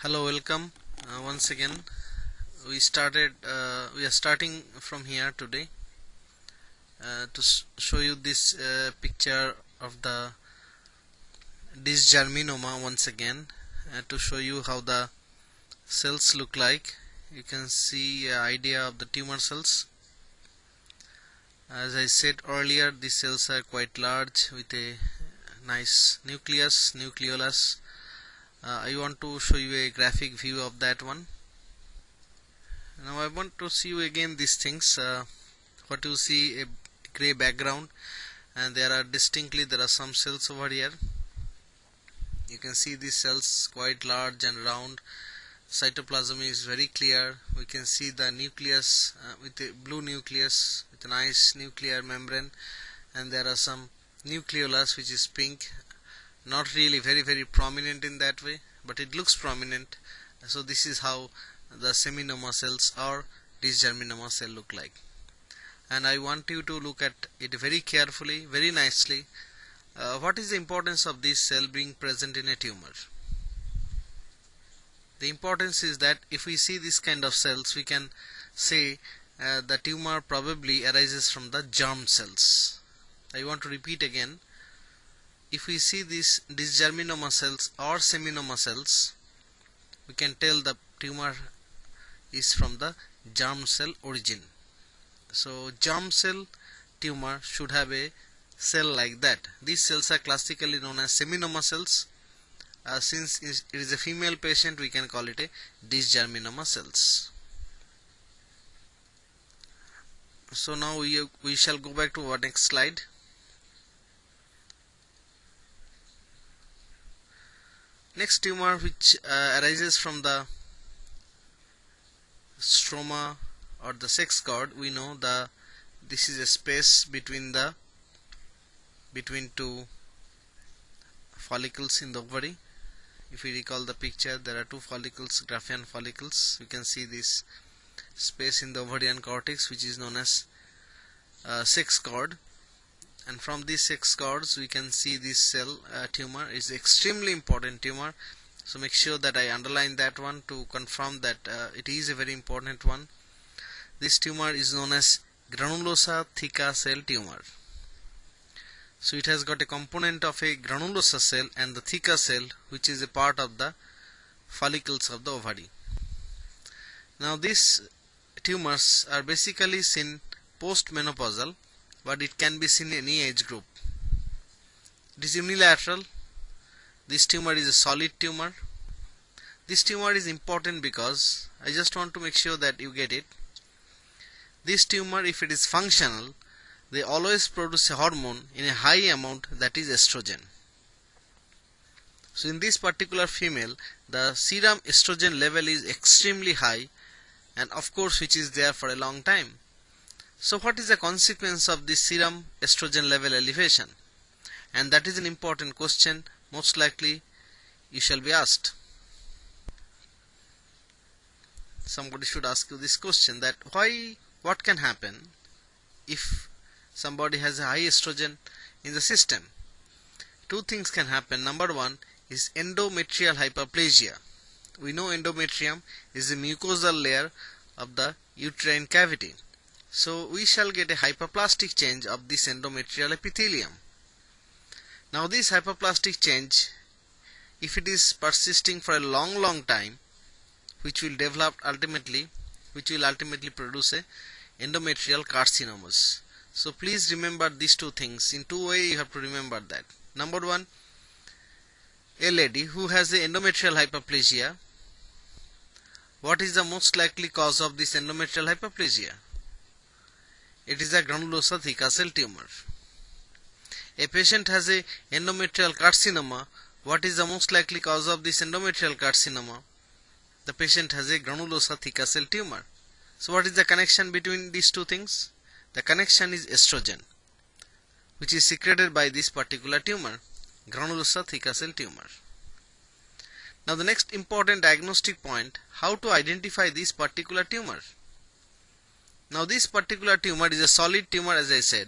Hello, welcome once again. We are starting from here today to show you this picture of the dysgerminoma once again, to show you how the cells look like. You can see an idea of the tumor cells. As I said earlier, these cells are quite large with a nice nucleolus. I want to show you a graphic view of that one. Now I want to see you again these things. What you see, a gray background, and there are some cells over here. You can see these cells quite large and round. Cytoplasm is very clear. We can see the nucleus with a blue nucleus with a nice nuclear membrane, and there are some nucleolus which is pink. Not really very prominent in that way, but it looks prominent. So this is how the seminoma cells or dysgerminoma cell look like, and I want you to look at it very carefully, very nicely. What is the importance of this cell being present in a tumor? The importance is that if we see this kind of cells, we can say the tumor probably arises from the germ cells. I want to repeat again. If we see these dysgerminoma cells or seminoma cells, we can tell the tumor is from the germ cell origin. So germ cell tumor should have a cell like that. These cells are classically known as seminoma cells. Since it is a female patient, we can call it a dysgerminoma cells. So now we shall go back to our next slide. Next tumor which arises from the stroma or the sex cord, we know this is a space between two follicles in the ovary. If we recall the picture, there are two follicles, Graafian follicles. You can see this space in the ovarian cortex which is known as sex cord. And from these sex cords we can see this cell tumor is extremely important tumor. So make sure that I underline that one to confirm that it is a very important one. This tumor is known as granulosa theca cell tumor. So it has got a component of a granulosa cell and the theca cell, which is a part of the follicles of the ovary. Now these tumors are basically seen postmenopausal, but it can be seen in any age group. It is unilateral. This tumor is a solid tumor. This tumor is important because I just want to make sure that you get it. This tumor, if it is functional, they always produce a hormone in a high amount, that is estrogen. So in this particular female, the serum estrogen level is extremely high, and of course which is there for a long time. So what is the consequence of this serum estrogen level elevation? And that is an important question, most likely you shall be asked. Somebody should ask you this question, that what can happen if somebody has a high estrogen in the system? Two things can happen. Number one is endometrial hyperplasia. We know endometrium is the mucosal layer of the uterine cavity. So we shall get a hyperplastic change of this endometrial epithelium. Now this hyperplastic change, if it is persisting for a long time, which will ultimately produce a endometrial carcinomas. So please remember these two things. In two ways you have to remember that. Number one, a lady who has a endometrial hyperplasia, what is the most likely cause of this endometrial hyperplasia? It is a granulosa theca cell tumor. A patient has a endometrial carcinoma. What is the most likely cause of this endometrial carcinoma? The patient has a granulosa theca cell tumor. So what is the connection between these two things? The connection is estrogen, which is secreted by this particular tumor, granulosa theca cell tumor. Now the next important diagnostic point, how to identify this particular tumor. Now this particular tumor is a solid tumor, as I said,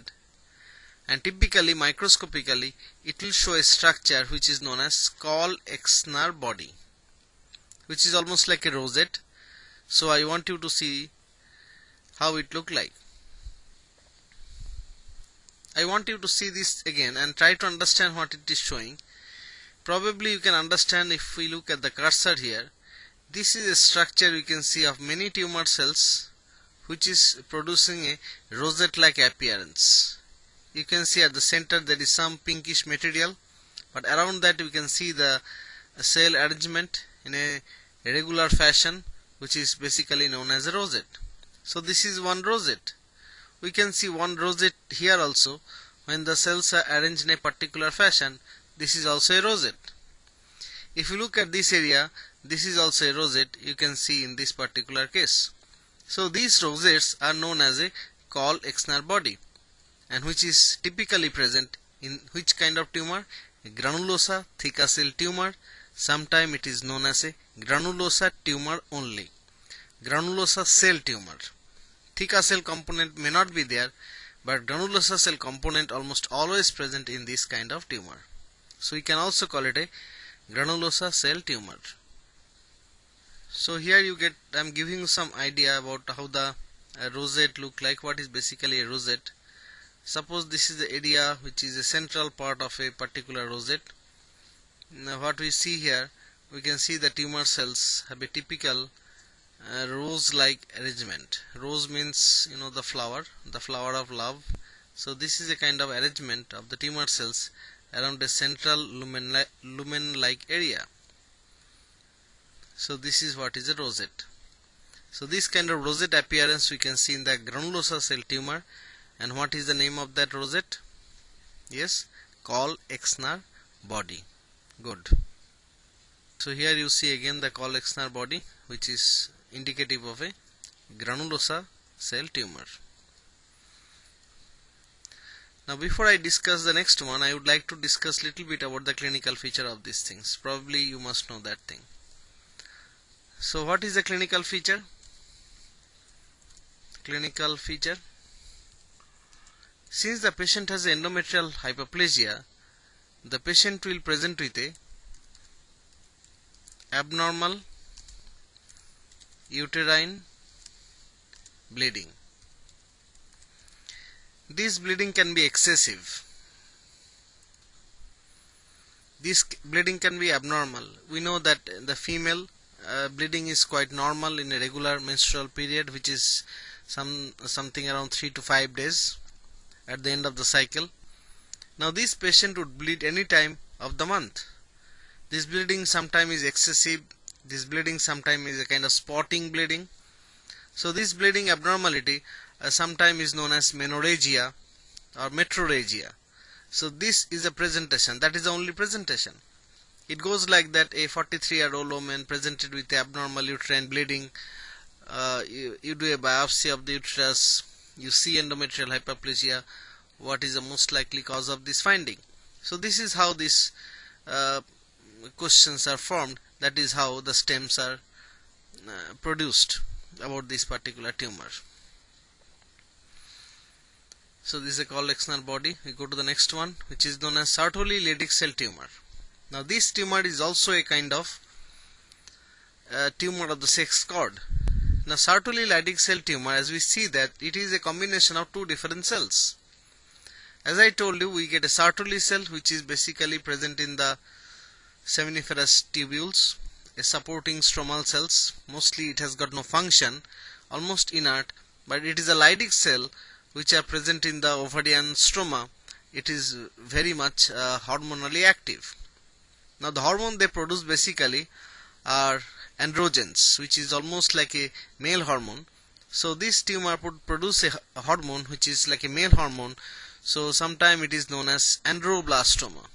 and typically microscopically it will show a structure which is known as Schall-Exner body. which is almost like a rosette. So I want you to see how it look like. I want you to see this again and try to understand what it is showing. Probably you can understand if we look at the cursor here. This is a structure we can see of many tumor cells which is producing a rosette like appearance. You can see at the center there is some pinkish material, but around that we can see the cell arrangement in a regular fashion, which is basically known as a rosette. So this is one rosette. We can see one rosette here also. When the cells are arranged in a particular fashion, this is also a rosette. If you look at this area, this is also a rosette, you can see in this particular case. So these rosettes are known as a Kohl-Exner body, and which is typically present in which kind of tumor? A granulosa theca cell tumor. Sometimes it is known as a granulosa tumor only. Granulosa cell tumor. Theca cell component may not be there, but granulosa cell component almost always present in this kind of tumor. So we can also call it a granulosa cell tumor. So here you get, I am giving you some idea about how the rosette look like. What is basically a rosette? Suppose this is the area which is a central part of a particular rosette. Now what we see here, we can see the tumor cells have a typical rose-like arrangement. Rose means, you know, the flower of love. So this is a kind of arrangement of the tumor cells around a central lumen-like area. So this is what is a rosette. So this kind of rosette appearance we can see in the granulosa cell tumor. And what is the name of that rosette? Yes, Kohl-Exner body. Good. So here you see again the Kohl-Exner body, which is indicative of a granulosa cell tumor. Now before I discuss the next one, I would like to discuss little bit about the clinical feature of these things. Probably you must know that thing. So what is the clinical feature? Clinical feature. Since the patient has endometrial hyperplasia, the patient will present with a abnormal uterine bleeding. This bleeding can be excessive. This bleeding can be abnormal. We know that the female bleeding is quite normal in a regular menstrual period, which is something around 3 to 5 days at the end of the cycle. Now this patient would bleed any time of the month. This bleeding sometimes is excessive. This bleeding sometimes is a kind of spotting bleeding. So this bleeding abnormality sometimes is known as menorrhagia or metrorrhagia. So this is a presentation. That is the only presentation. It goes like that: a 43-year-old woman presented with abnormal uterine bleeding. You do a biopsy of the uterus. You see endometrial hyperplasia. What is the most likely cause of this finding? So this is how these questions are formed. That is how the stems are produced about this particular tumor. So this is a Kohl-Exner body. We go to the next one, which is known as Sertoli-Leydig cell tumor. Now this tumor is also a kind of tumor of the sex cord. Now Sertoli-Leydig cell tumor, as we see that it is a combination of two different cells. As I told you, we get a Sertoli cell which is basically present in the seminiferous tubules, a supporting stromal cells. Mostly it has got no function, almost inert, but it is a Leydig cell which are present in the ovarian stroma. It is very much hormonally active. Now the hormone they produce basically are androgens, which is almost like a male hormone. So this tumor would produce a hormone which is like a male hormone. So sometime it is known as androblastoma.